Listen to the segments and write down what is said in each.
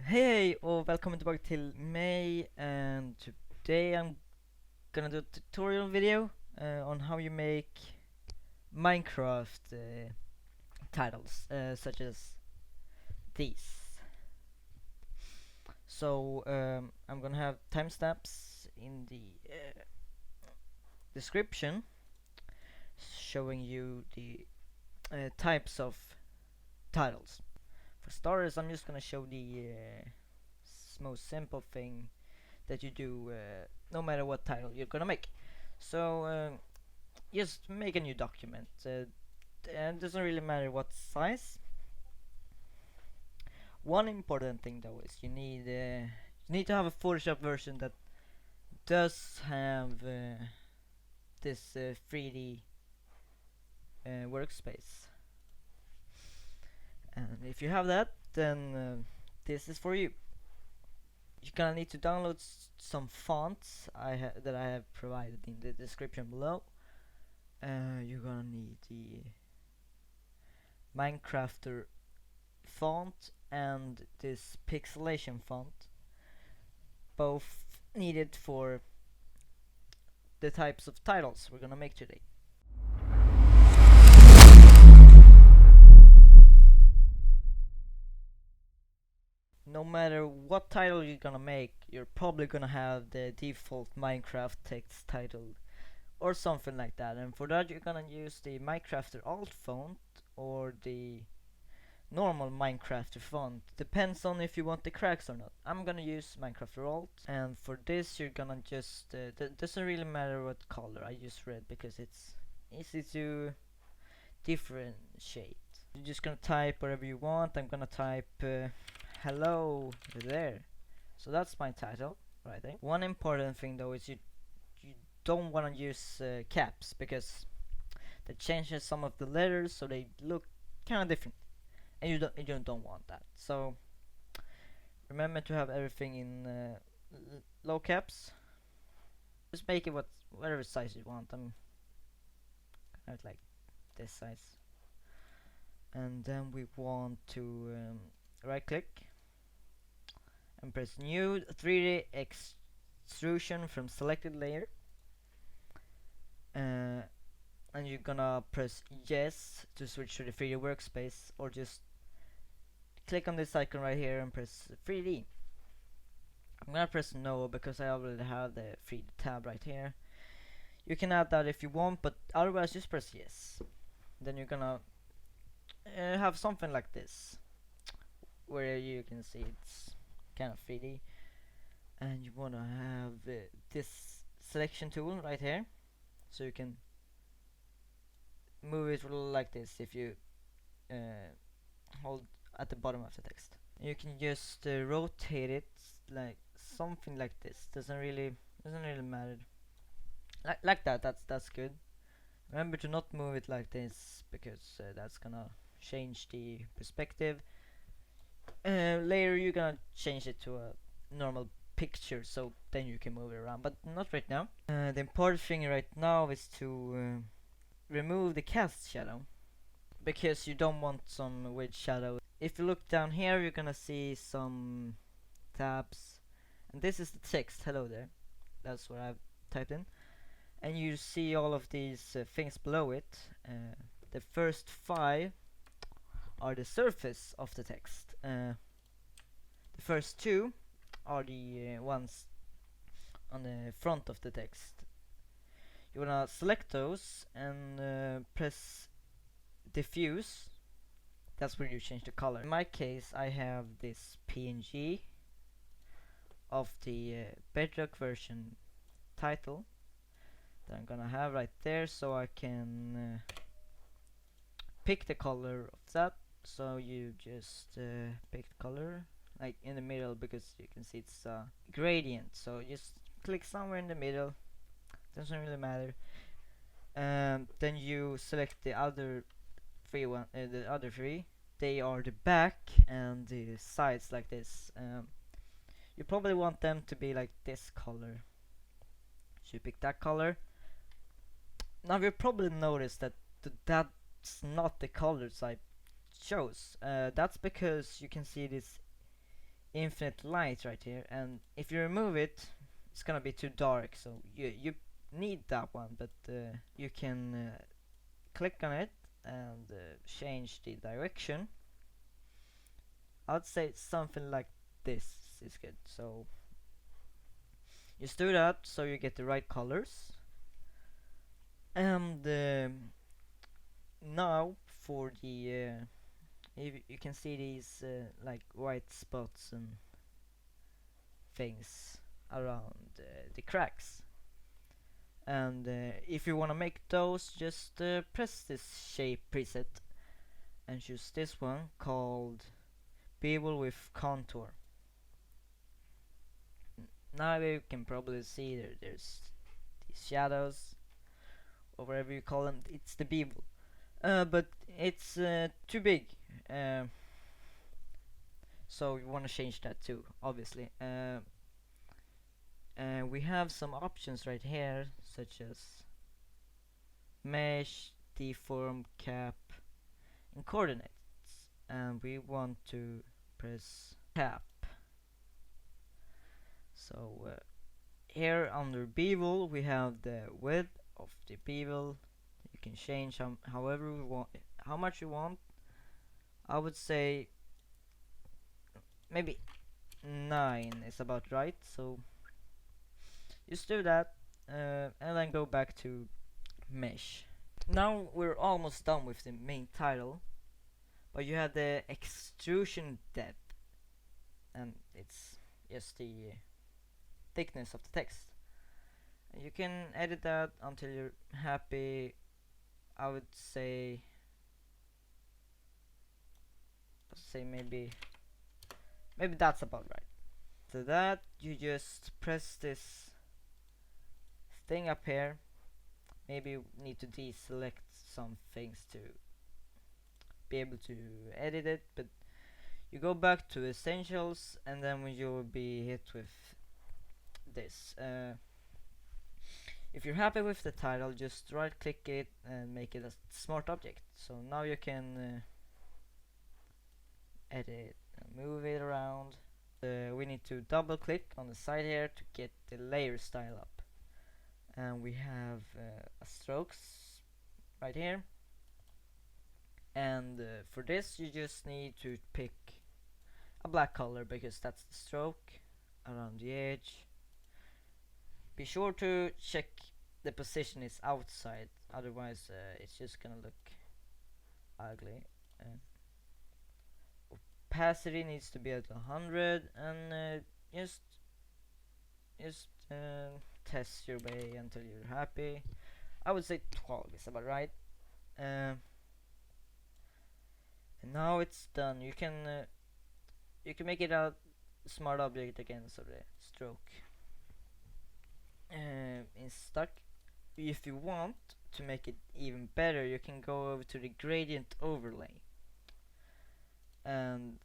Hey, välkommen tillbaka till mig, and today I'm gonna do a tutorial video on how you make Minecraft titles such as these. So I'm gonna have timestamps in the description showing you the types of titles. For starters, I'm just gonna show the most simple thing that you do no matter what title you're gonna make. So just make a new document, and it doesn't really matter what size. One important thing though is you need to have a Photoshop version that does have this 3D workspace, and if you have that, then this is for you. You're gonna need to download some fonts that I have provided in the description below. You're gonna need the Minecrafter font and this pixelation font, both needed for the types of titles we're gonna make today. No matter what title you're gonna make, you're probably gonna have the default Minecraft text title or something like that, and for that you're gonna use the Minecrafter alt font or the normal Minecrafter font. Depends on if you want the cracks or not. I'm gonna use Minecrafter alt, and for this you're gonna just doesn't really matter what color. I use red because it's easy to differentiate. You're just gonna type whatever you want. I'm gonna type hello there. So that's my title right there. One important thing though is you don't want to use caps, because that changes some of the letters so they look kind of different, and you don't want that. So remember to have everything in low caps. Just make it whatever size you want. I'm kind of like this size, and then we want to right click and press new 3D extrusion from selected layer, and you're gonna press yes to switch to the 3D workspace, or just click on this icon right here and press 3D. I'm gonna press no because I already have the 3D tab right here. You can add that if you want, but otherwise just press yes. Then you're gonna have something like this, where you can see it's kind of 3D, and you wanna have this selection tool right here, so you can move it like this if you hold at the bottom of the text. You can just rotate it like something like this. Doesn't really matter. Like that. That's good. Remember to not move it like this, because that's gonna change the perspective. Later you're gonna change it to a normal picture, so then you can move it around, but not right now. The important thing right now is to remove the cast shadow, because you don't want some weird shadow. If you look down here, you're gonna see some tabs, and this is the text hello there. That's what I've typed in, and you see all of these things below it. The first 5 are the surface of the text. The first 2 are the ones on the front of the text. You wanna select those and press diffuse. That's where you change the color. In my case, I have this PNG of the Bedrock version title that I'm gonna have right there, so I can pick the color of that. So you just pick the color like in the middle, because you can see it's a gradient, so just click somewhere in the middle, doesn't really matter. Then you select the other three. They are the back and the sides like this. You probably want them to be like this color, so you pick that color. Now you probably noticed that that's not the colors I chose. That's because you can see this infinite light right here, and if you remove it, it's gonna be too dark, so you need that one, but you can click on it and change the direction. I'd say something like this is good. So just do that so you get the right colors. And now for the you can see these like white spots and things around the cracks. And if you want to make those, just press this shape preset and choose this one called Bevel with Contour. Now you can probably see there's these shadows, or whatever you call them. It's the bevel, but it's too big, so you want to change that too, obviously. We have some options right here, such as mesh, deform, cap, and coordinates, and we want to press cap. So here under bevel we have the width of the bevel. You can change however we want, how much you want. I would say maybe 9 is about right, so just do that, and then go back to mesh. Now we're almost done with the main title, but you have the extrusion depth, and it's just the thickness of the text. You can edit that until you're happy. I would say maybe that's about right. To that you just press this thing up here. Maybe you need to deselect some things to be able to edit it, but you go back to essentials, and then you will be hit with this. If you're happy with the title, just right click it and make it a smart object. So now you can edit and move it around. We need to double click on the side here to get the layer style up, and we have a strokes right here, and for this you just need to pick a black color because that's the stroke around the edge. Be sure to check the position is outside, otherwise it's just gonna look ugly. Opacity needs to be at 100, and just test your way until you're happy. I would say 12 is about right. And now it's done. You can make it a smart object again, so the stroke is stuck. If you want to make it even better, you can go over to the gradient overlay, and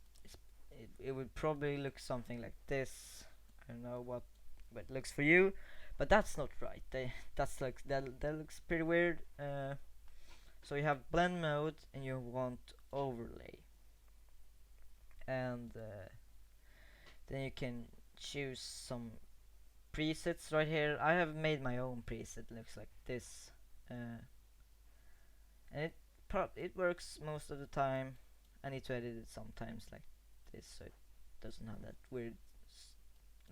it would probably look something like this. I don't know what it looks for you, but that's not right. That looks pretty weird. So you have blend mode and you want overlay, and then you can choose some presets right here. I have made my own preset, looks like this, and it works most of the time. I need to edit it sometimes like this, so it doesn't have that weird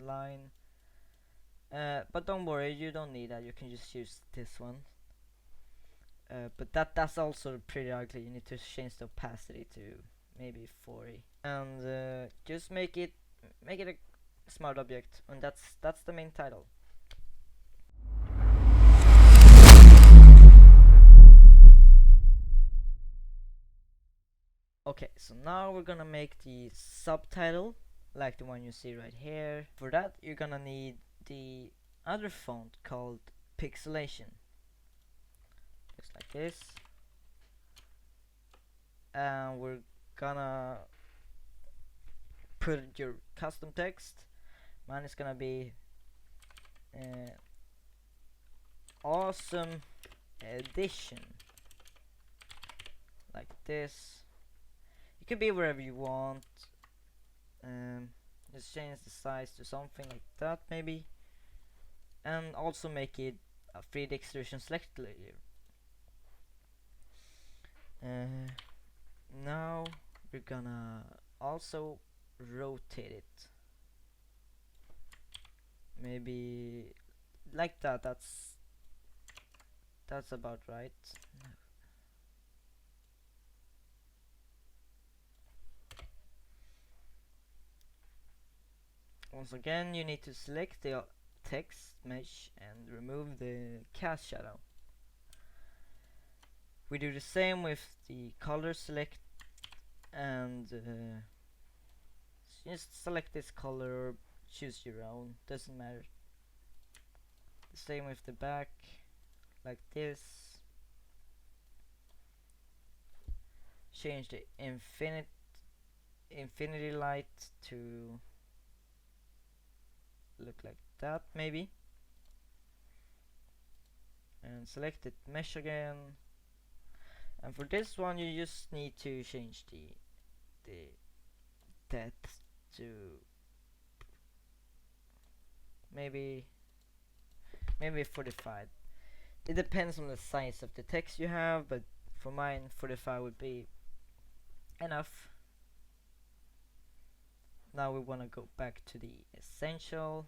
line. But don't worry, you don't need that. You can just use this one. But that's also pretty ugly. You need to change the opacity to maybe 40, and just make it a smart object, and that's the main title. Okay, so now we're gonna make the subtitle like the one you see right here. For that you're gonna need the other font called pixelation, just like this, and we're gonna put your custom text. Mine is gonna be awesome edition, like this. It could be wherever you want. let's change the size to something like that maybe, and also make it a 3D extrusion select layer. Now we're gonna also rotate it, maybe like that. That's about right. Once again, you need to select the text mesh and remove the cast shadow. We do the same with the color select, and just select this color or choose your own, doesn't matter. The same with the back, like this. Change the infinity light to look like that maybe, and select it mesh again. And for this one you just need to change the depth to maybe 45. It depends on the size of the text you have, but for mine 45 would be enough. Now we want to go back to the essential,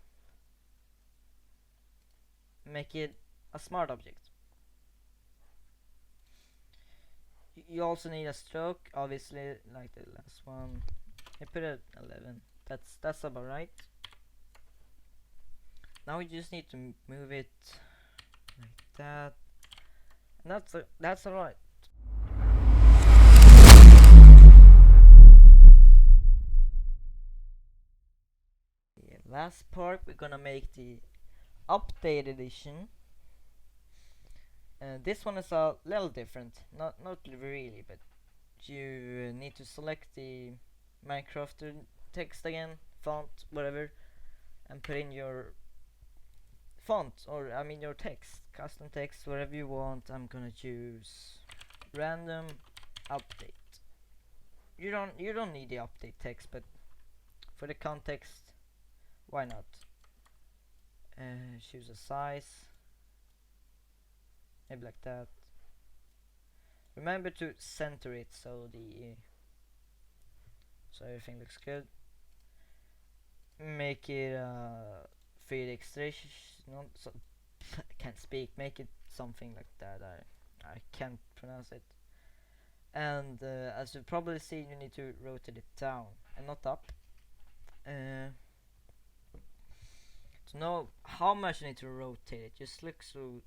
make it a smart object. You also need a stroke, obviously, like the last one. I put it at 11. That's about right. Now we just need to move it like that, and that's alright. The last part, we're gonna make the update edition. This one is a little different, not really, but you need to select the Minecraft text again, font, whatever, and put in your font, or I mean your text, custom text, whatever you want. I'm gonna choose random update. You don't need the update text, but for the context, why not? Choose a size, maybe like that. Remember to center it so everything looks good. Make it 3D extrusion. No, so I can't speak. Make it something like that. I can't pronounce it. And as you've probably seen, you need to rotate it down and not up. To know how much you need to rotate it, just look through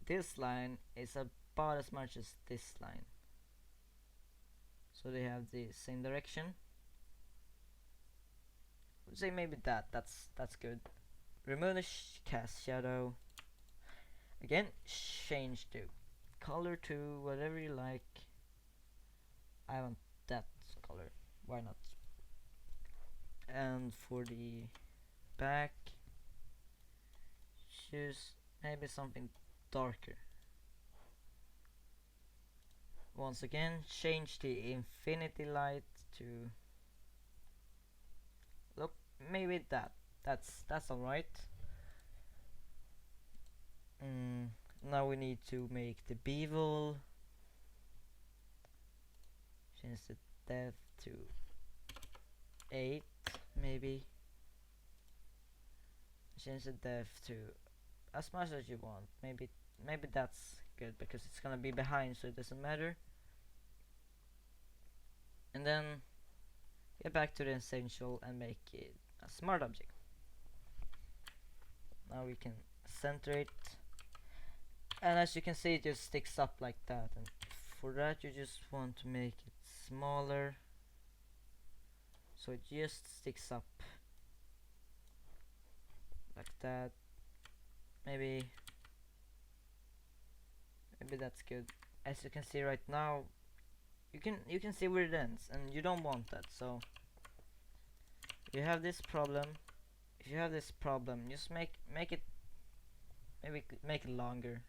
this line. Is about as much as this line, so they have the same direction. I would say maybe that's good. Remove the cast shadow. Again, change the color to whatever you like. I want that color, why not? And for the back, choose maybe something darker. Once again, change the infinity light to look maybe that's alright. Now we need to make the bevel. Change the depth to 8 maybe. Change the depth to as much as you want. Maybe that's good because it's gonna be behind, so it doesn't matter. And then get back to the essential and make it a smart object. Now we can center it, and as you can see, it just sticks up like that. And for that, you just want to make it smaller, so it just sticks up like that. Maybe that's good. As you can see right now, you can see where it ends, and you don't want that. So if you have this problem, just make it, maybe make it longer.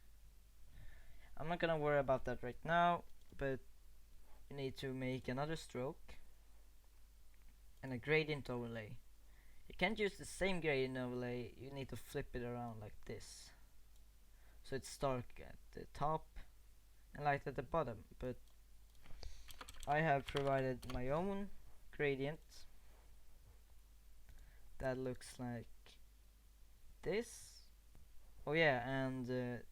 I'm not gonna worry about that right now, but you need to make another stroke and a gradient overlay. can't use the same gradient overlay, you need to flip it around like this. So it's dark at the top and light at the bottom, but I have provided my own gradient that looks like this. Oh yeah, and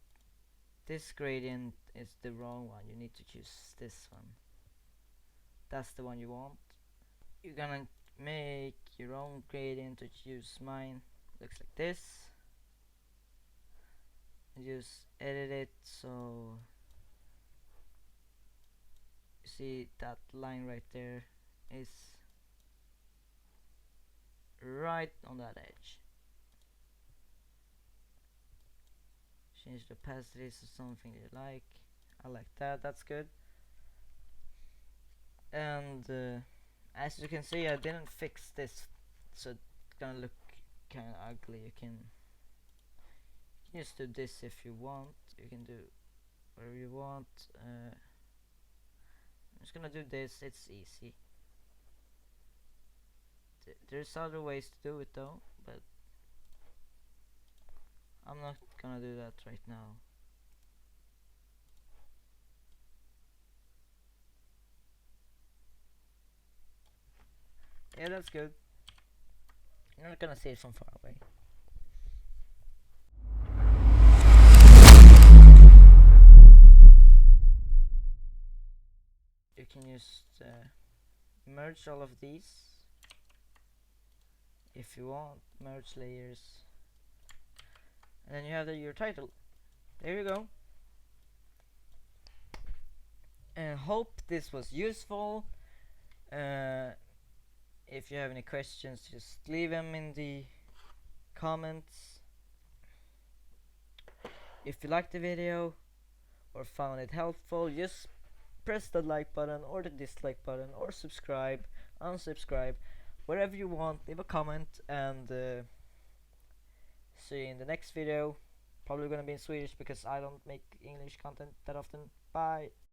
this gradient is the wrong one. You need to choose this one. That's the one you want. You're gonna make your own gradient to choose mine. Looks like this. And just edit it so you see that line right there is right on that edge. Change the opacity to something you like. I like that, that's good. And as you can see, I didn't fix this, so it's gonna look kinda ugly. You can just do this if you want. You can do whatever you want. I'm just gonna do this, it's easy. There's other ways to do it though, but I'm not gonna do that right now. Yeah, that's good. You're not gonna see it from far away. You can just merge all of these if you want. Merge layers, and then you have your title. There you go. And hope this was useful. If you have any questions, just leave them in the comments. If you liked the video or found it helpful, just press the like button or the dislike button or subscribe, unsubscribe, wherever you want. Leave a comment, and see you in the next video. Probably gonna be in Swedish because I don't make English content that often. Bye.